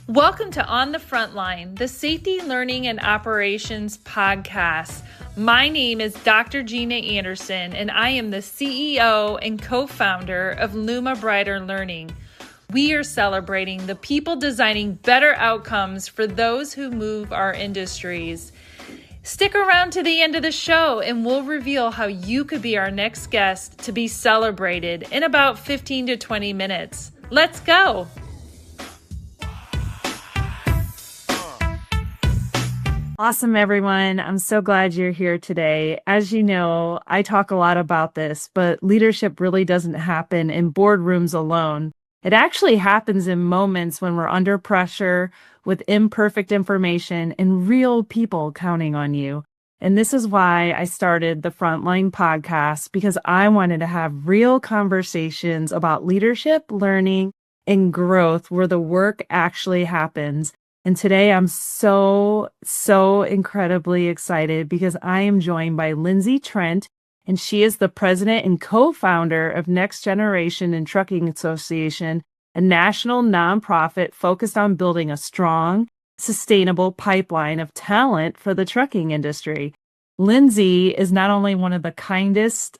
Welcome to On the Frontline, the Safety, Learning, and Operations podcast. My name is Dr. Gina Anderson, and I am the CEO and co-founder of Luma Brighter Learning. We are celebrating the people designing better outcomes for those who move our industries. Stick around to the end of the show, and we'll reveal how you could be our next guest to be celebrated in about 15 to 20 minutes. Let's go! Awesome, everyone. I'm so glad you're here today. As you know, I talk a lot about this, but leadership really doesn't happen in boardrooms alone. It actually happens in moments when we're under pressure with imperfect information and real people counting on you. And this is why I started the Frontline podcast, because I wanted to have real conversations about leadership, learning, and growth where the work actually happens. And today I'm so incredibly excited because I am joined by Lindsey Trent, and she is the president and co-founder of NextGen and Trucking Association, a national nonprofit focused on building a strong, sustainable pipeline of talent for the trucking industry. Lindsey is not only one of the kindest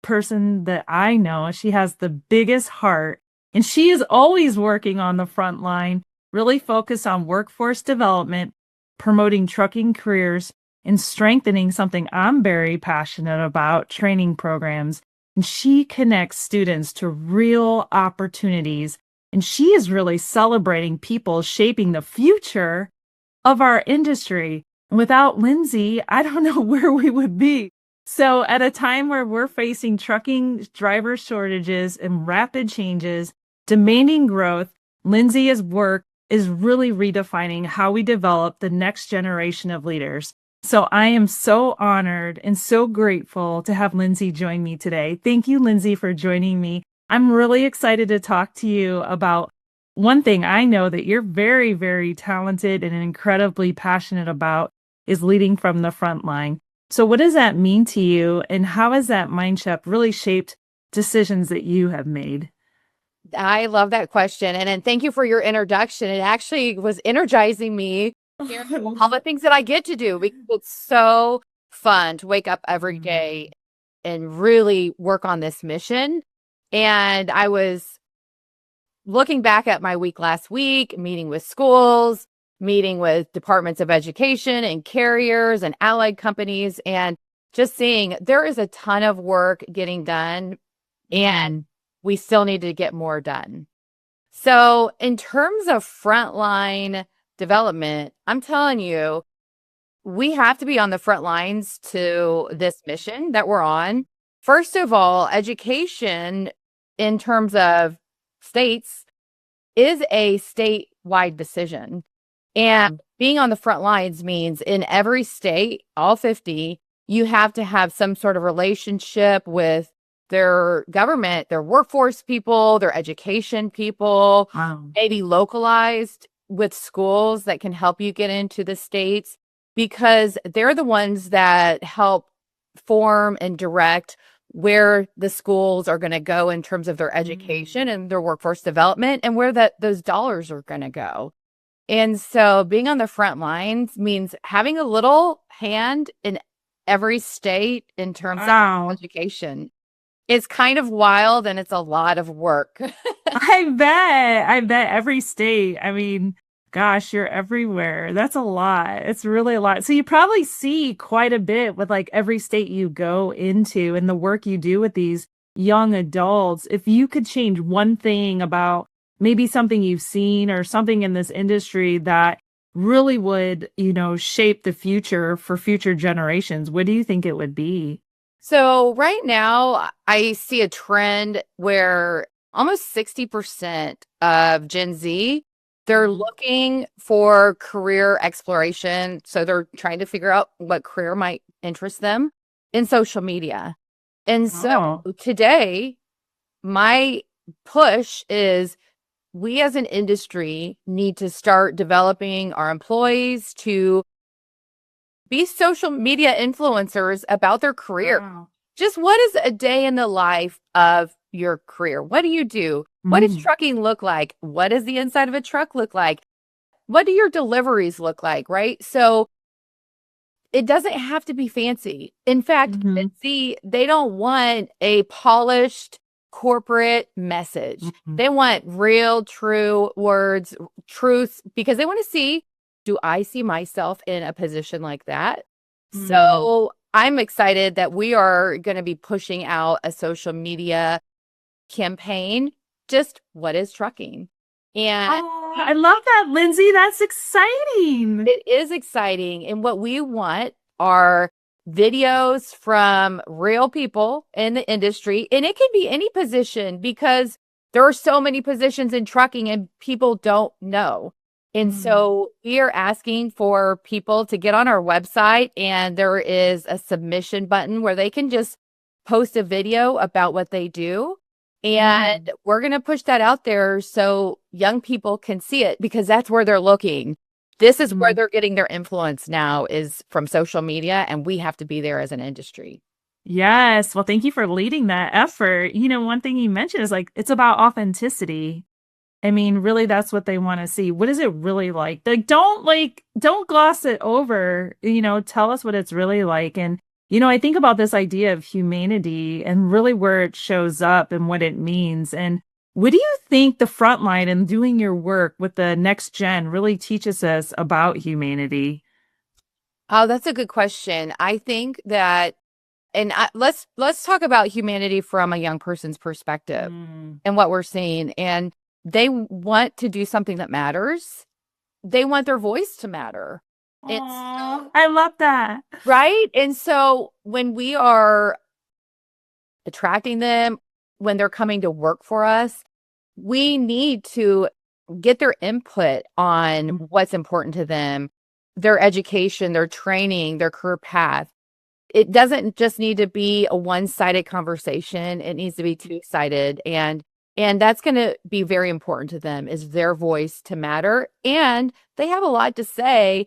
person that I know, she has the biggest heart, and she is always working on the front line, really focused on workforce development, promoting trucking careers, and strengthening something I'm very passionate about, training programs. And she connects students to real opportunities. And she is really celebrating people shaping the future of our industry. And without Lindsey, I don't know where we would be. So at a time where we're facing trucking driver shortages and rapid changes, demanding growth, Lindsey's work is really redefining how we develop the next generation of leaders. So I am so honored and so grateful to have Lindsey join me today. Thank you, Lindsey, for joining me. I'm really excited to talk to you about one thing I know that you're very, very talented and incredibly passionate about is leading from the front line. So what does that mean to you, and how has that mindset really shaped decisions that you have made? I love that question. And thank you for your introduction. It actually was energizing me, all the things that I get to do, because it's so fun to wake up every day and really work on this mission. And I was looking back at my week last week, meeting with schools, meeting with departments of education and carriers and allied companies, and just seeing there is a ton of work getting done, and we still need to get more done. So in terms of frontline development, I'm telling you, we have to be on the front lines to this mission that we're on. First of all, education in terms of states is a statewide decision. And being on the front lines means in every state, all 50, you have to have some sort of relationship with their government, their workforce people, their education people, maybe localized with schools that can help you get into the states, because they're the ones that help form and direct where the schools are going to go in terms of their education and their workforce development, and where those dollars are going to go. And so being on the front lines means having a little hand in every state in terms of education. It's kind of wild, and it's a lot of work. I bet every state. I mean, gosh, you're everywhere. That's a lot. It's really a lot. So you probably see quite a bit with like every state you go into and the work you do with these young adults. If you could change one thing about maybe something you've seen or something in this industry that really would, shape the future for future generations, what do you think it would be? So right now, I see a trend where almost 60% of Gen Z, they're looking for career exploration. So they're trying to figure out what career might interest them in social media. And so today, my push is we as an industry need to start developing our employees to be social media influencers about their career. Wow. Just what is a day in the life of your career? What do you do? What does trucking look like? What does the inside of a truck look like? what do your deliveries look like, right? So it doesn't have to be fancy. In fact, Mhm. see, they don't want a polished corporate message. Mhm. They want real, true words, truth, because they want to see, do I see myself in a position like that? Mm. So I'm excited that we are going to be pushing out a social media campaign, just what is trucking? And Oh, I love that, Lindsay. That's exciting. it is exciting. And what we want are videos from real people in the industry. And it can be any position because there are so many positions in trucking and people don't know. And Mm. so we are asking for people to get on our website, and there is a submission button where they can just post a video about what they do. And Mm. we're going to push that out there so young people can see it because that's where they're looking. This is where Mm. they're getting their influence now is from social media, and we have to be there as an industry. Yes. Well, thank you for leading that effort. One thing you mentioned is like it's about authenticity. I mean, really, that's what they want to see. What is it really like? Don't gloss it over. Tell us what it's really like. And I think about this idea of humanity and really where it shows up and what it means. And what do you think the front line and doing your work with the next gen really teaches us about humanity? Oh, that's a good question. I think that, and let's talk about humanity from a young person's perspective Mm. and what we're seeing. And they want to do something that matters. They want their voice to matter. It's Aw, I love that. right. And so when we are attracting them, when they're coming to work for us, we need to get their input on what's important to them, their education, their training, their career path. It doesn't just need to be a one-sided conversation. It needs to be two-sided. And that's going to be very important to them is their voice to matter. And they have a lot to say.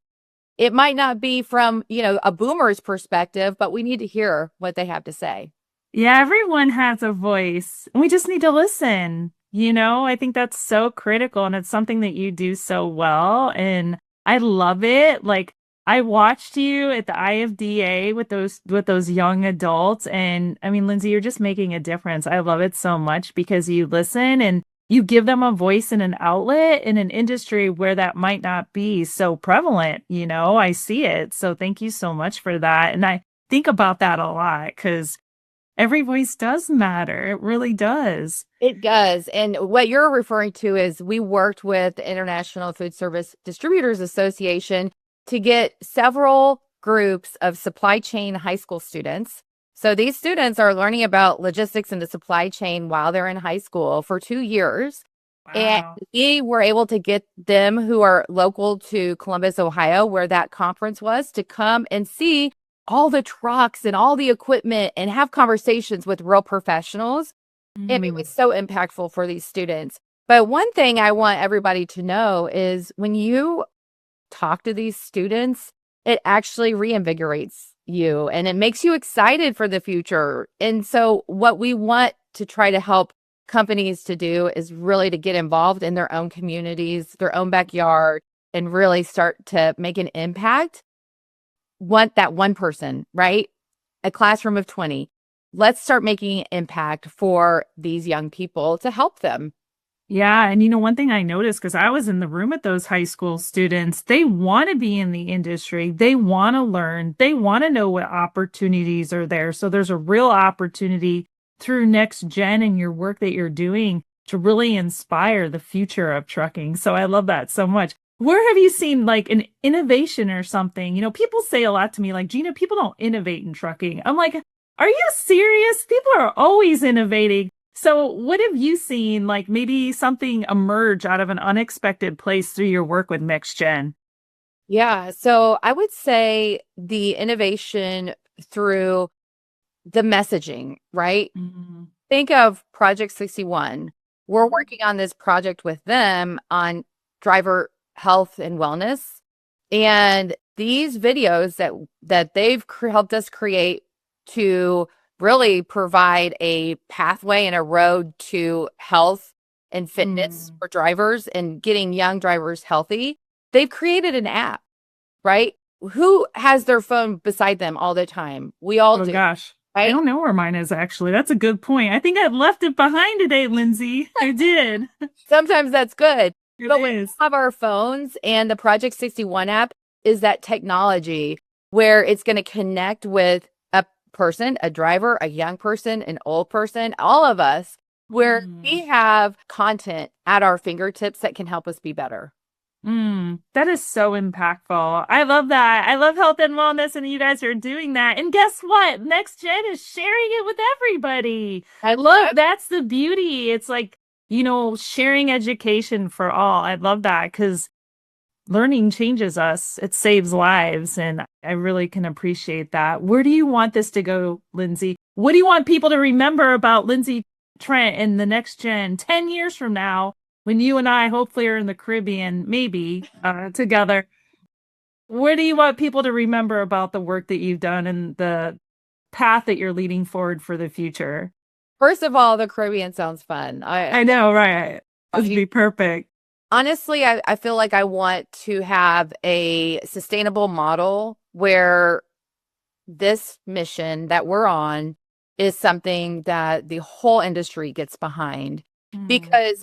It might not be from, a boomer's perspective, but we need to hear what they have to say. Yeah, everyone has a voice. We just need to listen. I think that's so critical and it's something that you do so well. And I love it. Like I watched you at the IFDA with those young adults. And I mean, Lindsay, you're just making a difference. I love it so much because you listen and you give them a voice and an outlet in an industry where that might not be so prevalent. I see it. So thank you so much for that. And I think about that a lot because every voice does matter. It really does. It does. And what you're referring to is we worked with the International Food Service Distributors Association to get several groups of supply chain high school students. So these students are learning about logistics in the supply chain while they're in high school for 2 years. And Wow. we were able to get them who are local to Columbus, Ohio, where that conference was, to come and see all the trucks and all the equipment and have conversations with real professionals. And it Mm. was so impactful for these students. But one thing I want everybody to know is when you talk to these students, it actually reinvigorates you and it makes you excited for the future. And so what we want to try to help companies to do is really to get involved in their own communities, their own backyard, and really start to make an impact. Want that one person, right? A classroom of 20. Let's start making an impact for these young people to help them. Yeah. And one thing I noticed, because I was in the room with those high school students, they want to be in the industry. They want to learn. They want to know what opportunities are there. So there's a real opportunity through Next Gen and your work that you're doing to really inspire the future of trucking. So I love that so much. Where have you seen like an innovation or something? People say a lot to me like, Gina, people don't innovate in trucking. I'm like, are you serious? People are always innovating. So, what have you seen, like maybe something emerge out of an unexpected place through your work with NextGen? Yeah. So I would say the innovation through the messaging, right? Mm. Think of Project 61. We're working on this project with them on driver health and wellness. And these videos that they've helped us create to really provide a pathway and a road to health and fitness Mm. for drivers and getting young drivers healthy. They've created an app, right? Who has their phone beside them all the time? We all Oh do, gosh. I right? don't know where mine is actually. That's a good point. I think I left it behind today, Lindsay. I did. Sometimes that's good. It But we is. have our phones, and the Project 61 app is that technology where it's going to connect with a person, a driver, a young person, an old person, all of us, where we have content at our fingertips that can help us be better. That is so impactful. I love that. I love health and wellness, and you guys are doing that. And guess what? NextGen is sharing it with everybody. I Look, love that's the beauty. It's like, sharing education for all. I love that because learning changes us, it saves lives. And I really can appreciate that. Where do you want this to go, Lindsay? What do you want people to remember about Lindsay Trent and the NextGen 10 years from now? When you and I hopefully are in the Caribbean, maybe together, where do you want people to remember about the work that you've done and the path that you're leading forward for the future? First of all, the Caribbean sounds fun. I know, right? This would be perfect. Honestly, I feel like I want to have a sustainable model where this mission that we're on is something that the whole industry gets behind. Because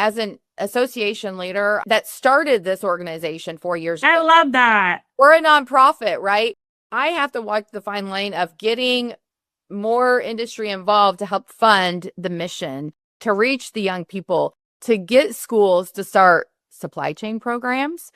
as an association leader that started this organization 4 years ago, I love that. we're a nonprofit, right? I have to walk the fine line of getting more industry involved to help fund the mission, to reach the young people, to get schools to start supply chain programs,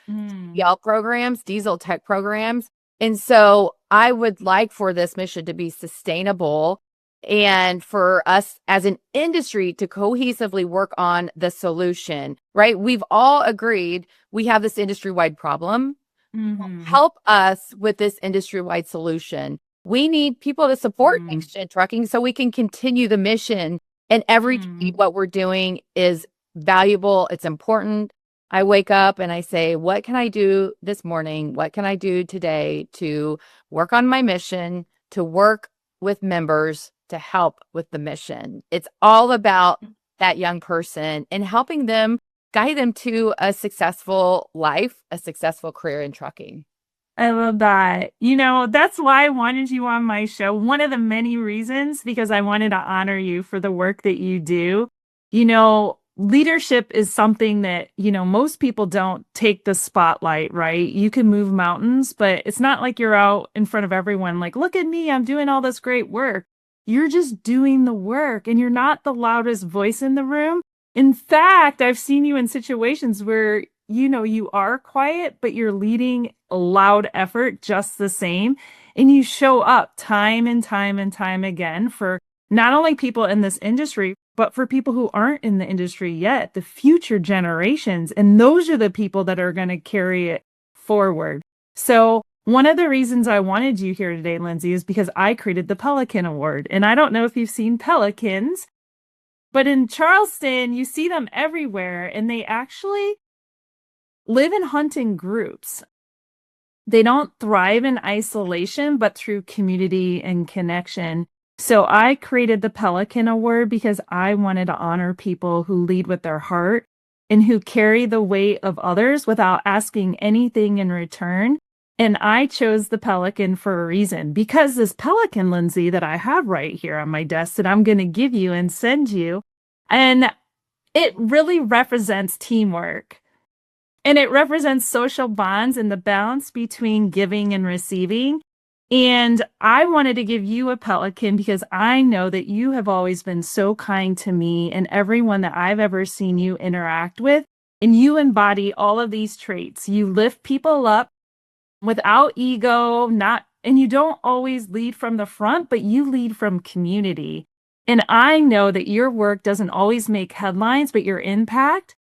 Yelp programs, diesel tech programs. And so I would like for this mission to be sustainable and for us as an industry to cohesively work on the solution, right? We've all agreed we have this industry-wide problem. Help us with this industry-wide solution. We need people to support NextGen trucking so we can continue the mission. And every day, what we're doing is valuable. It's important. I wake up and I say, what can I do this morning? What can I do today to work on my mission, to work with members, to help with the mission? It's all about that young person and helping them, guide them to a successful life, a successful career in trucking. I love that. That's why I wanted you on my show. One of the many reasons, because I wanted to honor you for the work that you do. Leadership is something that, most people don't take the spotlight, right? You can move mountains, but it's not like you're out in front of everyone like, look at me, I'm doing all this great work. You're just doing the work and you're not the loudest voice in the room. In fact, I've seen you in situations where, you are quiet, but you're leading a loud effort just the same. And you show up time and time and time again for not only people in this industry, but for people who aren't in the industry yet, the future generations. And those are the people that are going to carry it forward. So one of the reasons I wanted you here today, Lindsay, is because I created the Pelican Award. And I don't know if you've seen pelicans, but in Charleston, you see them everywhere. And they actually live and hunt in groups. They don't thrive in isolation, but through community and connection. So I created the Pelican Award because I wanted to honor people who lead with their heart and who carry the weight of others without asking anything in return. And I chose the Pelican for a reason, because this Pelican, Lindsay, that I have right here on my desk that I'm going to give you and send you, and it really represents teamwork. And it represents social bonds and the balance between giving and receiving. And I wanted to give you a pelican because I know that you have always been so kind to me and everyone that I've ever seen you interact with. And you embody all of these traits. You lift people up without ego, and you don't always lead from the front, but you lead from community. And I know that your work doesn't always make headlines, but your impact,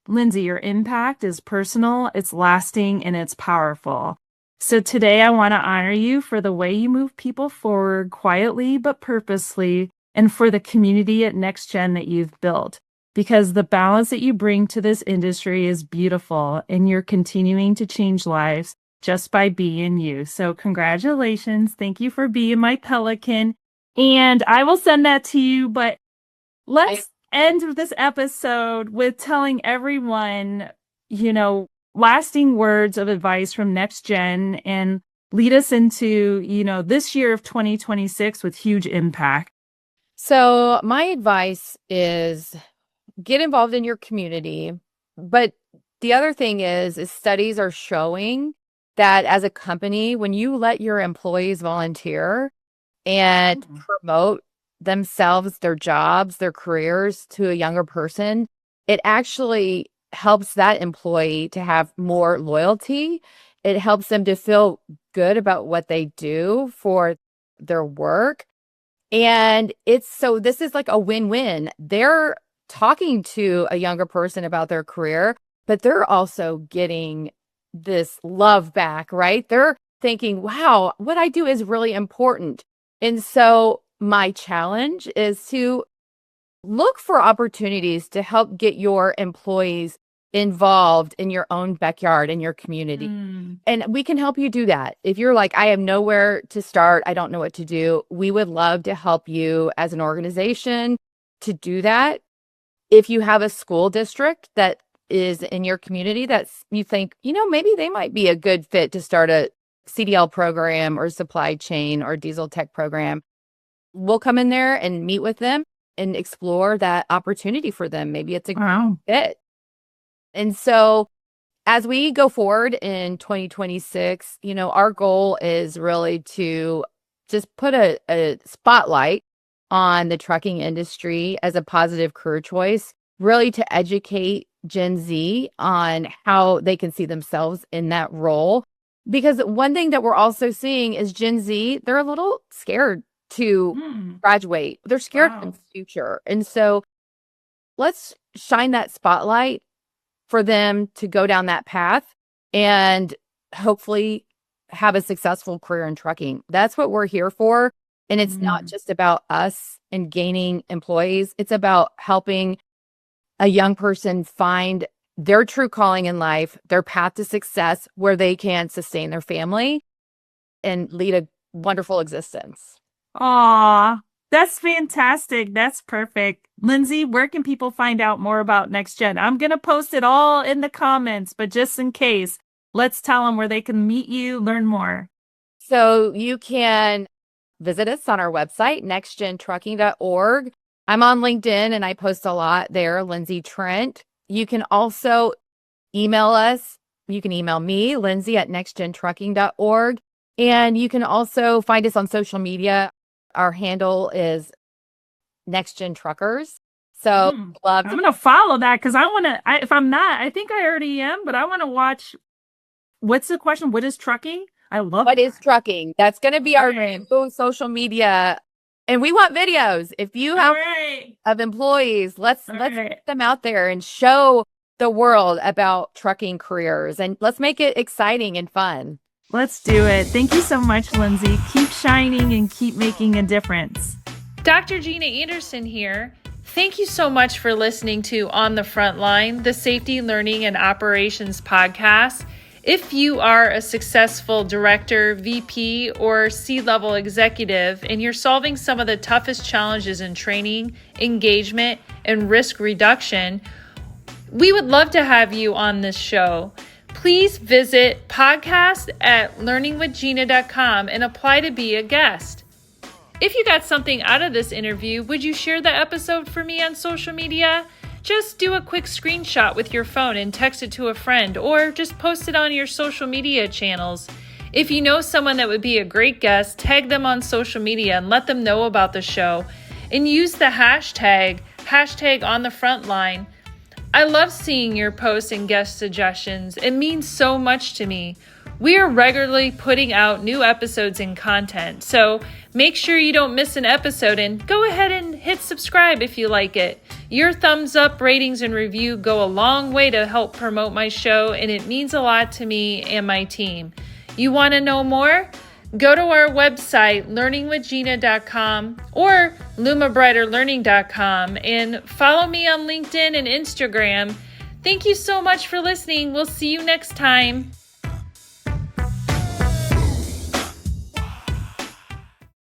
Lindsay, your impact is personal, it's lasting, and it's powerful. So today I want to honor you for the way you move people forward quietly but purposely, and for the community at NextGen that you've built, because the balance that you bring to this industry is beautiful, and you're continuing to change lives just by being you. So congratulations. Thank you for being my pelican. And I will send that to you, but let's end this episode with telling everyone, lasting words of advice from NextGen and lead us into, this year of 2026 with huge impact? So my advice is get involved in your community. But the other thing is studies are showing that as a company, when you let your employees volunteer and promote themselves, their jobs, their careers to a younger person, it actually helps that employee to have more loyalty. It helps them to feel good about what they do for their work. And this is like a win-win. They're talking to a younger person about their career, but they're also getting this love back, right? They're thinking, wow, what I do is really important. And so my challenge is to look for opportunities to help get your employees involved in your own backyard, in your community. And we can help you do that. If you're like, I have nowhere to start, I don't know what to do, we would love to help you as an organization to do that. If you have a school district that is in your community that you think, maybe they might be a good fit to start a CDL program or supply chain or diesel tech program, we'll come in there and meet with them and explore that opportunity for them. Maybe it's a good fit. And so as we go forward in 2026, our goal is really to just put a spotlight on the trucking industry as a positive career choice, really to educate Gen Z on how they can see themselves in that role. Because one thing that we're also seeing is Gen Z, they're a little scared to graduate. They're scared of the future. And so let's shine that spotlight for them to go down that path and hopefully have a successful career in trucking. That's what we're here for. And it's not just about us and gaining employees. It's about helping a young person find their true calling in life, their path to success, where they can sustain their family and lead a wonderful existence. Aw, that's fantastic. That's perfect. Lindsey, where can people find out more about NextGen? I'm going to post it all in the comments, but just in case, let's tell them where they can meet you, learn more. So you can visit us on our website, nextgentrucking.org. I'm on LinkedIn and I post a lot there, Lindsey Trent. You can also email us. You can email me, Lindsey at nextgentrucking.org. And you can also find us on social media. Our handle is NextGen Truckers. So I'm going to follow that because I want to, if I'm not, I think I already am, but I want to watch. What's the question? What is trucking? I love What is trucking? That's going to be our new social media. And we want videos. If you have of employees, let's get them out there and show the world about trucking careers, and let's make it exciting and fun. Let's do it. Thank you so much, Lindsey. Keep shining and keep making a difference. Dr. Gina Anderson here. Thank you so much for listening to On the Front Line, the Safety, Learning, and Operations podcast. If you are a successful director, VP, or C-level executive, and you're solving some of the toughest challenges in training, engagement, and risk reduction, we would love to have you on this show. Please visit podcast@learningwithgina.com and apply to be a guest. If you got something out of this interview, would you share the episode for me on social media? Just do a quick screenshot with your phone and text it to a friend, or just post it on your social media channels. If you know someone that would be a great guest, tag them on social media and let them know about the show. And use the hashtag #OnTheFrontLine. I love seeing your posts and guest suggestions. It means so much to me. We are regularly putting out new episodes and content, so make sure you don't miss an episode and go ahead and hit subscribe if you like it. Your thumbs up, ratings, and review go a long way to help promote my show, and it means a lot to me and my team. You want to know more? Go to our website, learningwithgina.com or lumabrighterlearning.com, and follow me on LinkedIn and Instagram. Thank you so much for listening. We'll see you next time.